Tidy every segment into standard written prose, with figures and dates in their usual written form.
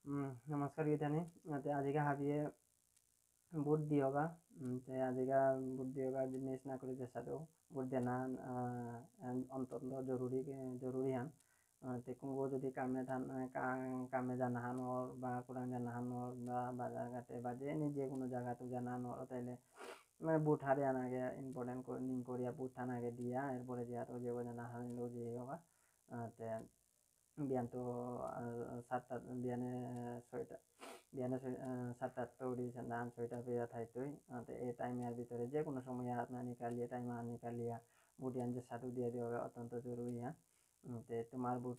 नमस्कार गीतानी ते आजिका हाबिये बुद्धि होगा ते आजिका बुद्धि होगा मिस ना करी जैसा दो बुद्धि ना अंतत जरूरी हन ते कुंगो जो कामे थान कामे जाना हन और बा कुरान जाना हन और बा बाजार घाटे बाजे निजे कोनो जगह तो जाना हन और ताइले मैं बूट हारे आना गया इम्पोर्टेंट को निम कोरिया बूट थाना के दिया एरपरे दिया तो जेबो जाना हन लो जे होगा ते बिहान तो 7টা बिहाने 6টা बिहाने 7টা उठी धान 6টা बेला थाइतोई ए टाइम यार भितरे जे कोनो समय हाथ निकालिए टाइम निकालिए बुटियान जे साटू दिया दिया अत्यंत जरूरी है ते तुम्हार बुट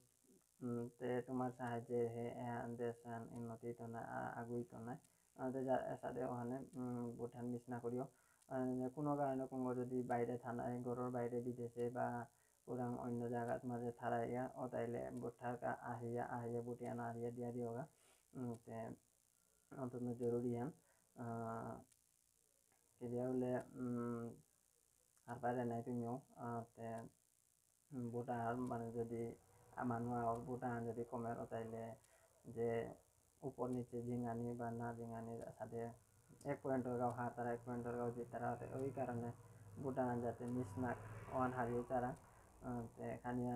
ते तुम्हार साहाय्य है देश उन्नति तो ना आगुई तो ना ते ऐसा दे ओहाने बुटान मिस ना करियो कोनो कारण कोनो যদি বাইরে থানায় ঘরের বাইরে বিদেশে বা পুরাং অন্য জায়গাত মাঝে থারাইয়া অতাইলে বুঠাকা আহিয়া বুটিয়ান আহিয়া দিয়া দিওগা ते অত্যন্ত জরুরি হ্যাঁ কেদিয়া হলে আর বাইরে নাই তুমিও ते বুটা মানে যদি মানুষ আর বুটা যদি কমে অতাইলে যে উপর নিচে ঝিঙানি বা না ঝিঙানির সাথে 1 পয়েন্টের গাও হাত আর 1 পয়েন্টের গাও যে তারা ওই কারণে বুটা যাতে মিস না ওয়ান হারিয়ে তারা খানিয়া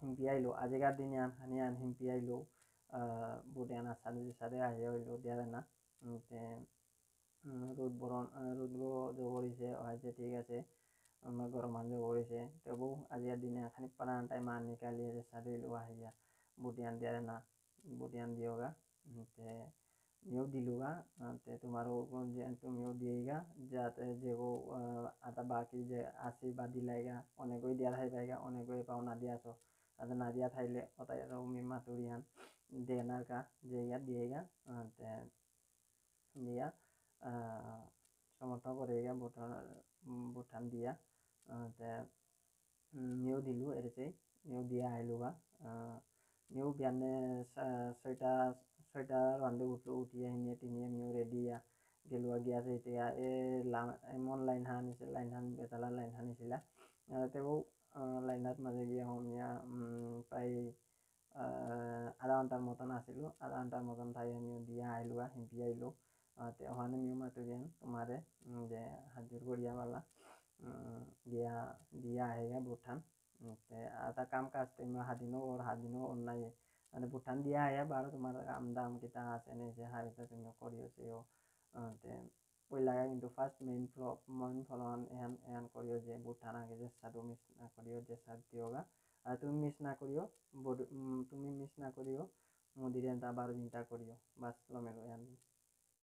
হিমপি আইলো আজিকার দিনে খানিয়ান হিমপি আইলো বুটিয়ানা সাথে আহিয়ে হইলো দেওয়া না রোদ জগরিছে হয়েছে ঠিক আছে গরম আন জগরিছে তবু আজিকার দিনে খানি পারান টাইম নিকালিয়ে সাথে হইলো আহিয়া বুটিয়ান দেওয়া না বুটিয়ান দিওগা নিয়েও দিলুগা তোমারও তুমিও দিয়েগা যাতে যেগো আটা বাকি যে আসি বা দিলাইগা অনেকই দিয়া থাইবাইগা অনেকই পাওনা দিয়াছো তাতে না দিয়া থাইলে অতাই মি মাতুরিয়ান দেনার কা যেগা দিয়েগা দিয়া সমর্থন করেগা বুঠান দিয়া নিয়েও দিলু এরচেই নিয়েও দিয়া আইলুগা নিয়েও বিয়ানে 6টা রান্ধে উঠিয়ে নিয়ে টিনিয়ে নিয়েও রেডি গেলুয়া গিয়াছে এতিয়া এমন লাইন হান বেতালা লাইন হানিছিলা তেও লাইনত মাঝে গিয়ে হমিয়া প্রায় আধা ঘন্টার মতন আসিল আধা ঘন্টার মতন থাই আমিও দিয়া আইলুয়া হিমপি আইলো ते ওখানে নিউ মাতুরিয়ান তোমারে যে হাজির করিয়া বালা দিয়া আহেগা বুঠান आता काम काज तुम्हें हादिनो और नहीं মানে বুঠান দিয়া আয়া বারো তোমার কাম দাম কিতা আছে নে যে হাইতে তুমি করিও সেও পইলাগা কিন্তু ফার্স্ট মেইন ফলোয়ান এহান করিও যে বুঠান আগে যে সাদু মিস না করিও যে সাদ দিওগা আর তুমি মিস না করিও মুদিরে 12 দিনটা করিও বাস লমেলো এহান